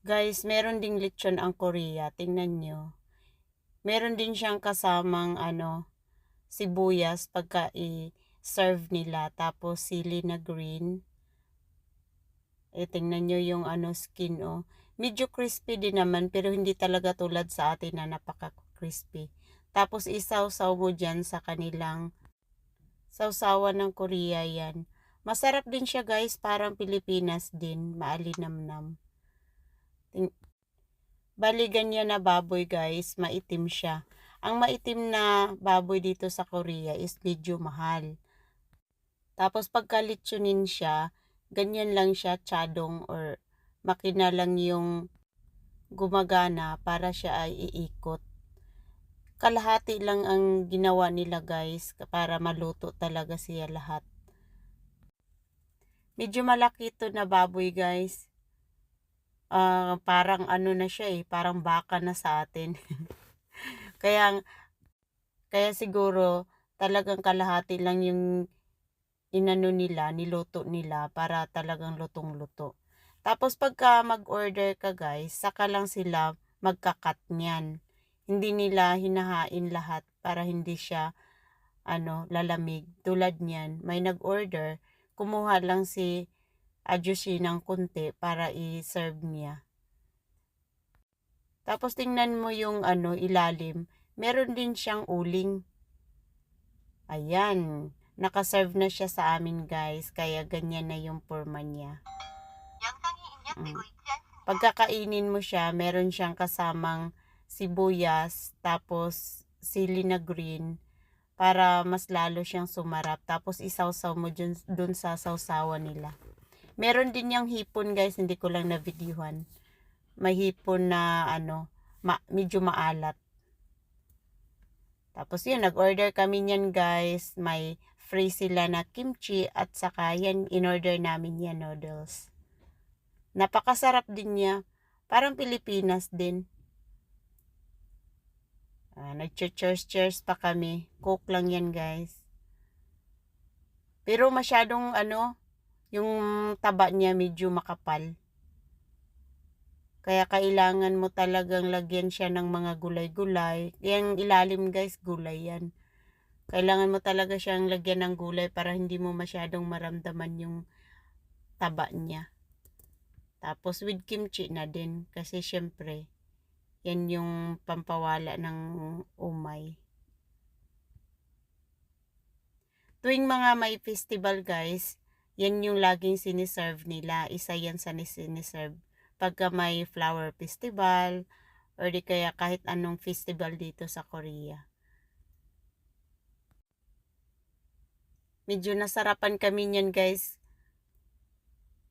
Guys, meron ding lechon ang Korea, tingnan nyo. Meron din siyang kasamang sibuyas pagka i-serve nila. Tapos sili na green. Tingnan nyo yung skin, oh. Medyo crispy din naman, pero hindi talaga tulad sa atin na napaka-crispy. Tapos isaw-saw mo dyan sa kanilang sawsawan ng Korea yan. Masarap din siya guys, parang Pilipinas din, maalinamnam. Bali ganyan na baboy guys, maitim siya. Ang maitim na baboy dito sa Korea is medyo mahal. Tapos pagka litsunin siya, ganyan lang siya, tsadong or makina lang yung gumagana para siya ay iikot. Kalahati lang ang ginawa nila guys para maluto talaga siya lahat. Medyo malaki ito na baboy guys. Parang na siya parang baka na sa atin. kaya kaya siguro talagang kalahati lang yung niluto nila para talagang lutong-luto. Tapos pagka mag-order ka guys, saka lang sila magkakat niyan. Hindi nila hinahain lahat para hindi siya lalamig. Tulad niyan, may nag-order, kumuha lang si Ajushi ng konti para i-serve niya. Tapos tingnan mo yung ilalim, meron din siyang uling. Ayan, nakaserve na siya sa amin guys, kaya ganyan na yung forma niya. Pagkakainin mo siya, meron siyang kasamang sibuyas, tapos sili na green, para mas lalo siyang sumarap. Tapos isawsaw mo dun sa sawsawan nila. Meron din yung hipon guys, hindi ko lang na-videohan. May hipon na medyo maalat. Tapos yun, nag-order kami niyan guys. May free sila na kimchi at saka yan, in-order namin yan noodles. Napakasarap din niya. Parang Pilipinas din. Nag-cheers pa kami. Coke lang yan guys. Pero masyadong yung taba niya medyo makapal. Kaya kailangan mo talagang lagyan siya ng mga gulay-gulay. Yung ilalim guys, gulay yan. Kailangan mo talaga siyang lagyan ng gulay para hindi mo masyadong maramdaman yung taba niya. Tapos with kimchi na din. Kasi syempre, yan yung pampawala ng umay. Tuwing mga may festival guys, yan yung laging siniserve nila. Isa yan sa siniserve. Pagka may flower festival, or di kaya kahit anong festival dito sa Korea. Medyo nasarapan kami niyan guys.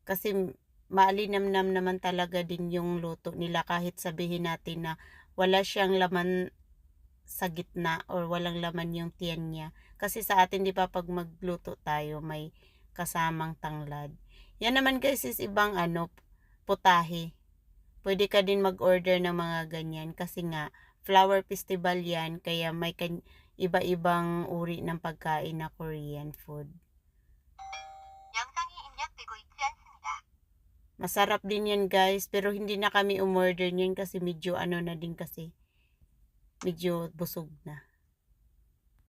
Kasi maalinamnam naman talaga din yung luto nila kahit sabihin natin na wala siyang laman sa gitna or walang laman yung tiyan niya. Kasi sa atin di ba pag magluto tayo may kasamang tanglad. Yan naman guys is ibang putahe. Pwede ka din mag-order ng mga ganyan kasi nga flower festival yan kaya may iba-ibang uri ng pagkain na Korean food. Masarap din yan guys pero hindi na kami umorder niyan kasi medyo na din kasi. Medyo busog na.